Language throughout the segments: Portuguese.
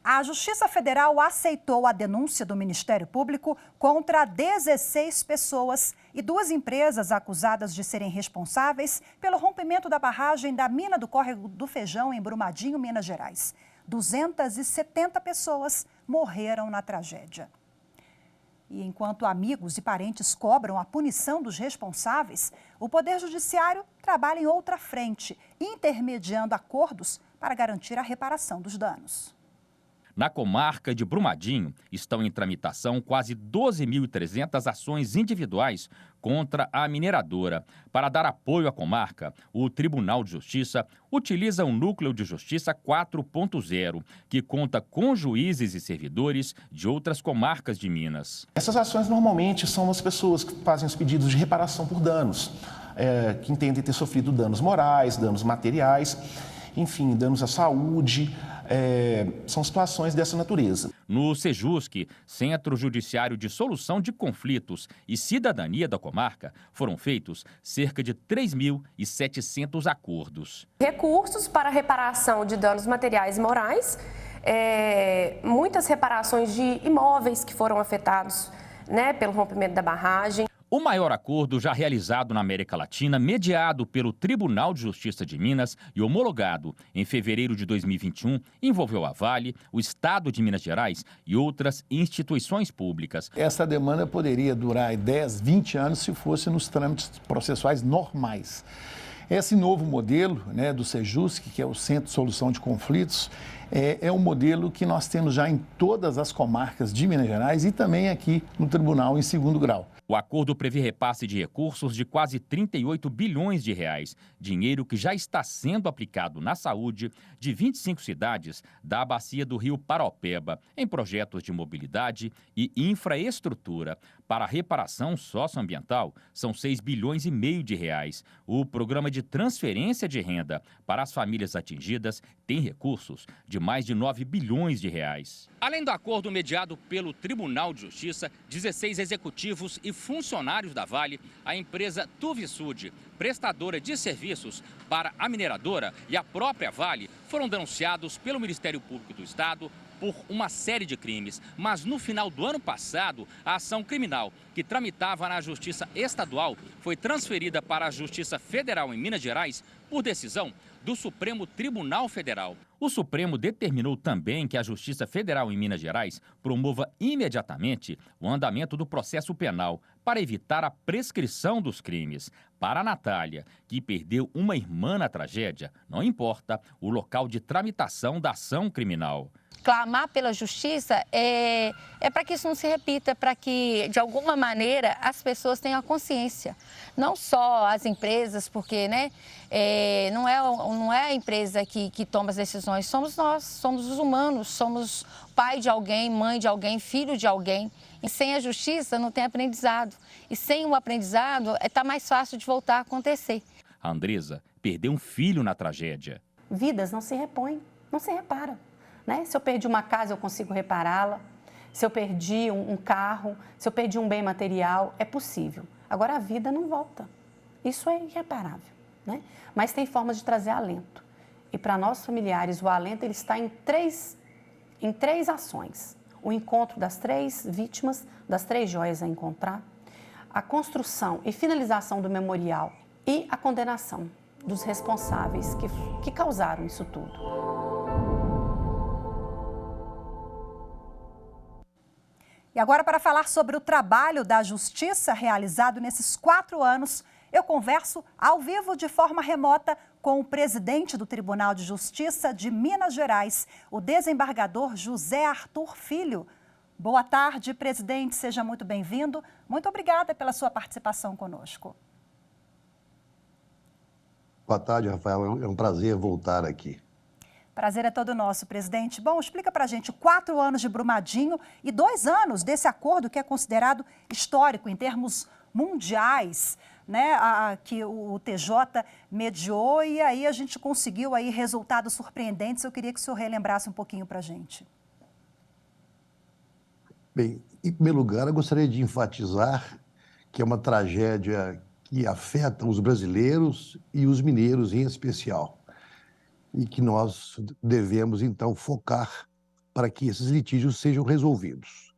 A Justiça Federal aceitou a denúncia do Ministério Público contra 16 pessoas e 2 empresas acusadas de serem responsáveis pelo rompimento da barragem da mina do Córrego do Feijão, em Brumadinho, Minas Gerais. 270 pessoas morreram na tragédia. E enquanto amigos e parentes cobram a punição dos responsáveis, o Poder Judiciário trabalha em outra frente, intermediando acordos para garantir a reparação dos danos. Na comarca de Brumadinho, estão em tramitação quase 12.300 ações individuais contra a mineradora. Para dar apoio à comarca, o Tribunal de Justiça utiliza um núcleo de justiça 4.0, que conta com juízes e servidores de outras comarcas de Minas. Essas ações normalmente são as pessoas que fazem os pedidos de reparação por danos, que entendem ter sofrido danos morais, danos materiais, enfim, danos à saúde. São situações dessa natureza. No Sejusc, Centro Judiciário de Solução de Conflitos e Cidadania da comarca, foram feitos cerca de 3.700 acordos. Recursos para reparação de danos materiais e morais, muitas reparações de imóveis que foram afetados, pelo rompimento da barragem. O maior acordo já realizado na América Latina, mediado pelo Tribunal de Justiça de Minas e homologado em fevereiro de 2021, envolveu a Vale, o Estado de Minas Gerais e outras instituições públicas. Essa demanda poderia durar 10, 20 anos se fosse nos trâmites processuais normais. Esse novo modelo do Sejusc, que é o Centro de Solução de Conflitos, é um modelo que nós temos já em todas as comarcas de Minas Gerais e também aqui no Tribunal em segundo grau. O acordo prevê repasse de recursos de quase 38 bilhões de reais, dinheiro que já está sendo aplicado na saúde de 25 cidades da bacia do Rio Paraopeba, em projetos de mobilidade e infraestrutura. Para a reparação socioambiental, são 6 bilhões e meio de reais. O programa de transferência de renda para as famílias atingidas tem recursos de mais de 9 bilhões de reais. Além do acordo mediado pelo Tribunal de Justiça, 16 executivos e funcionários da Vale, a empresa Tuvisud, prestadora de serviços para a mineradora, e a própria Vale foram denunciados pelo Ministério Público do Estado por uma série de crimes. Mas no final do ano passado, a ação criminal que tramitava na Justiça Estadual foi transferida para a Justiça Federal em Minas Gerais por decisão do Supremo Tribunal Federal. O Supremo determinou também que a Justiça Federal em Minas Gerais promova imediatamente o andamento do processo penal para evitar a prescrição dos crimes. Para a Natália, que perdeu uma irmã na tragédia, não importa o local de tramitação da ação criminal. Clamar pela justiça é para que isso não se repita, para que, de alguma maneira, as pessoas tenham a consciência. Não só as empresas, porque não é a empresa que toma as decisões, somos nós, somos os humanos, somos pai de alguém, mãe de alguém, filho de alguém. E sem a justiça não tem aprendizado. E sem o aprendizado está mais fácil de voltar a acontecer. A Andresa perdeu um filho na tragédia. Vidas não se repõem, não se reparam. Se eu perdi uma casa, eu consigo repará-la. Se eu perdi um carro, se eu perdi um bem material, é possível. Agora, a vida não volta. Isso é irreparável. Mas tem formas de trazer alento. E para nós familiares, o alento ele está em três ações. O encontro das 3 vítimas, das 3 joias a encontrar, a construção e finalização do memorial e a condenação dos responsáveis que causaram isso tudo. E agora, para falar sobre o trabalho da Justiça realizado nesses 4 anos, eu converso ao vivo de forma remota com o presidente do Tribunal de Justiça de Minas Gerais, o desembargador José Arthur Filho. Boa tarde, presidente, seja muito bem-vindo. Muito obrigada pela sua participação conosco. Boa tarde, Rafael. É um prazer voltar aqui. Prazer é todo nosso, presidente. Bom, explica pra gente 4 anos de Brumadinho e 2 anos desse acordo que é considerado histórico em termos mundiais, que o TJ mediou, e aí a gente conseguiu aí resultados surpreendentes. Eu queria que o senhor relembrasse um pouquinho pra gente. Bem, em primeiro lugar, eu gostaria de enfatizar que é uma tragédia que afeta os brasileiros e os mineiros em especial, e que nós devemos, então, focar para que esses litígios sejam resolvidos.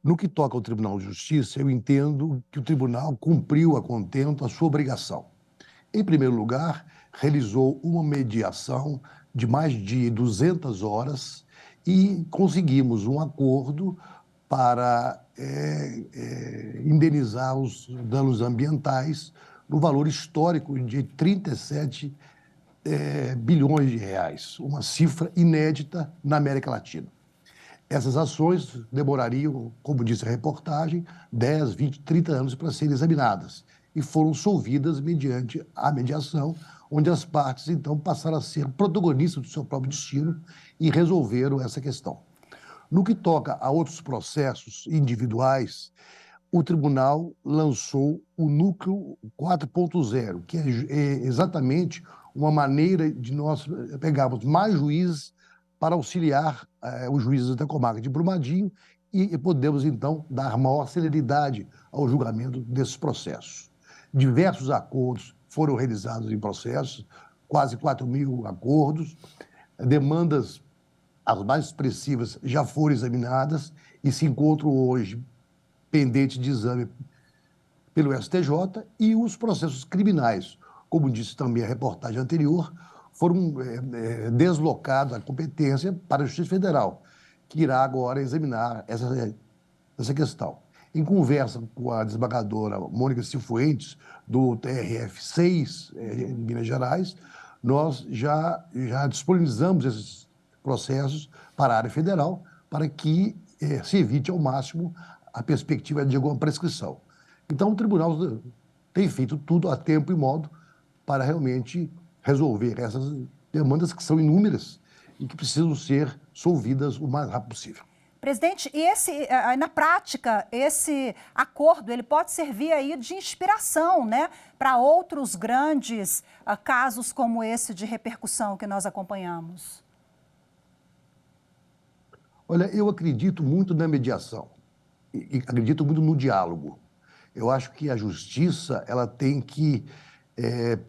No que toca ao Tribunal de Justiça, eu entendo que o tribunal cumpriu a contento a sua obrigação. Em primeiro lugar, realizou uma mediação de mais de 200 horas e conseguimos um acordo para indenizar os danos ambientais no valor histórico de 37 bilhões de reais, uma cifra inédita na América Latina. Essas ações demorariam, como disse a reportagem, 10, 20, 30 anos para serem examinadas e foram solvidas mediante a mediação, onde as partes, então, passaram a ser protagonistas do seu próprio destino e resolveram essa questão. No que toca a outros processos individuais, o tribunal lançou o Núcleo 4.0, que é exatamente uma maneira de nós pegarmos mais juízes para auxiliar os juízes da comarca de Brumadinho e podemos, então, dar maior celeridade ao julgamento desses processos. Diversos acordos foram realizados em processos, quase 4.000 acordos, demandas as mais expressivas já foram examinadas e se encontram hoje pendentes de exame pelo STJ, e os processos criminais, como disse também a reportagem anterior, foram deslocados a competência para a Justiça Federal, que irá agora examinar essa questão. Em conversa com a desembargadora Mônica Cifuentes, do TRF6, em Minas Gerais, nós já disponibilizamos esses processos para a área federal para que se evite ao máximo a perspectiva de alguma prescrição. Então, o tribunal tem feito tudo a tempo e modo para realmente resolver essas demandas que são inúmeras e que precisam ser solvidas o mais rápido possível. Presidente, e na prática, esse acordo ele pode servir aí de inspiração, né, para outros grandes casos como esse de repercussão que nós acompanhamos? Olha, eu acredito muito na mediação e acredito muito no diálogo. Eu acho que a justiça ela tem que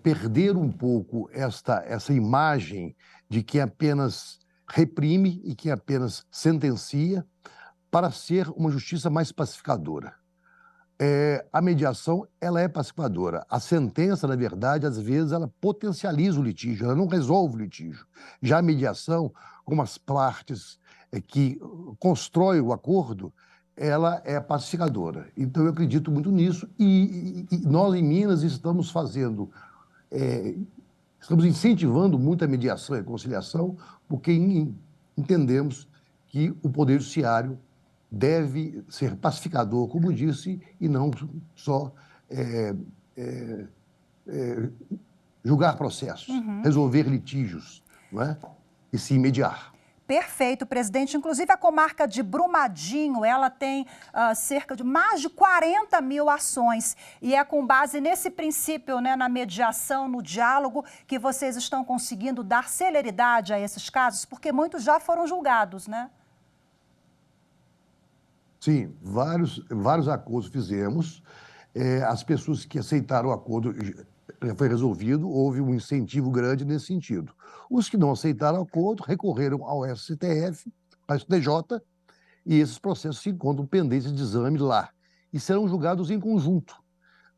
perder um pouco essa imagem de que apenas reprime e que apenas sentencia para ser uma justiça mais pacificadora. A mediação ela é pacificadora. A sentença, na verdade, às vezes, ela potencializa o litígio, ela não resolve o litígio. Já a mediação, como as partes que constroem o acordo, ela é pacificadora. Então, eu acredito muito nisso e nós, em Minas, estamos fazendo, estamos incentivando muito a mediação e a conciliação, porque entendemos que o Poder Judiciário deve ser pacificador, como disse, e não só julgar processos, resolver litígios, não é? E se mediar. Perfeito, presidente. Inclusive, a comarca de Brumadinho, ela tem cerca de mais de 40 mil ações. E é com base nesse princípio, né, na mediação, no diálogo, que vocês estão conseguindo dar celeridade a esses casos, porque muitos já foram julgados, né? Sim, vários acordos fizemos. As pessoas que aceitaram o acordo já foi resolvido, houve um incentivo grande nesse sentido. Os que não aceitaram o acordo recorreram ao STF, ao STJ, e esses processos se encontram pendentes de exame lá e serão julgados em conjunto.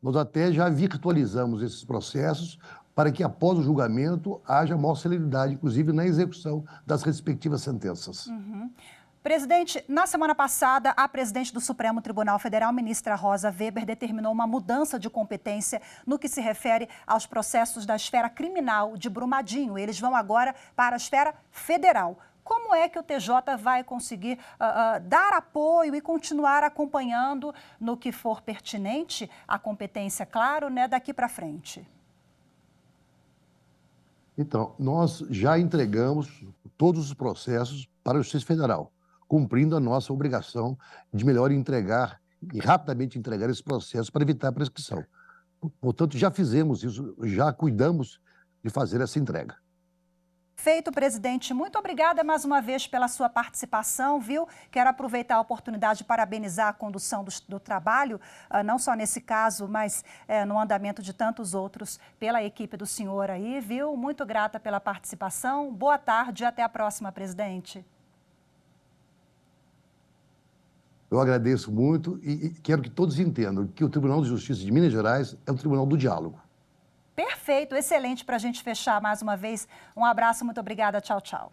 Nós até já virtualizamos esses processos para que, após o julgamento, haja maior celeridade, inclusive na execução das respectivas sentenças. Presidente, na semana passada, a presidente do Supremo Tribunal Federal, ministra Rosa Weber, determinou uma mudança de competência no que se refere aos processos da esfera criminal de Brumadinho. Eles vão agora para a esfera federal. Como é que o TJ vai conseguir dar apoio e continuar acompanhando no que for pertinente a competência, claro, né, daqui para frente? Então, nós já entregamos todos os processos para a Justiça Federal, cumprindo a nossa obrigação de melhor entregar e rapidamente entregar esse processo para evitar a prescrição. Portanto, já fizemos isso, já cuidamos de fazer essa entrega. Feito, presidente. Muito obrigada mais uma vez pela sua participação, viu? Quero aproveitar a oportunidade de parabenizar a condução do trabalho, não só nesse caso, mas no andamento de tantos outros, pela equipe do senhor aí, viu? Muito grata pela participação. Boa tarde e até a próxima, presidente. Eu agradeço muito e quero que todos entendam que o Tribunal de Justiça de Minas Gerais é um tribunal do diálogo. Perfeito, excelente para a gente fechar mais uma vez. Um abraço, muito obrigada, tchau, tchau.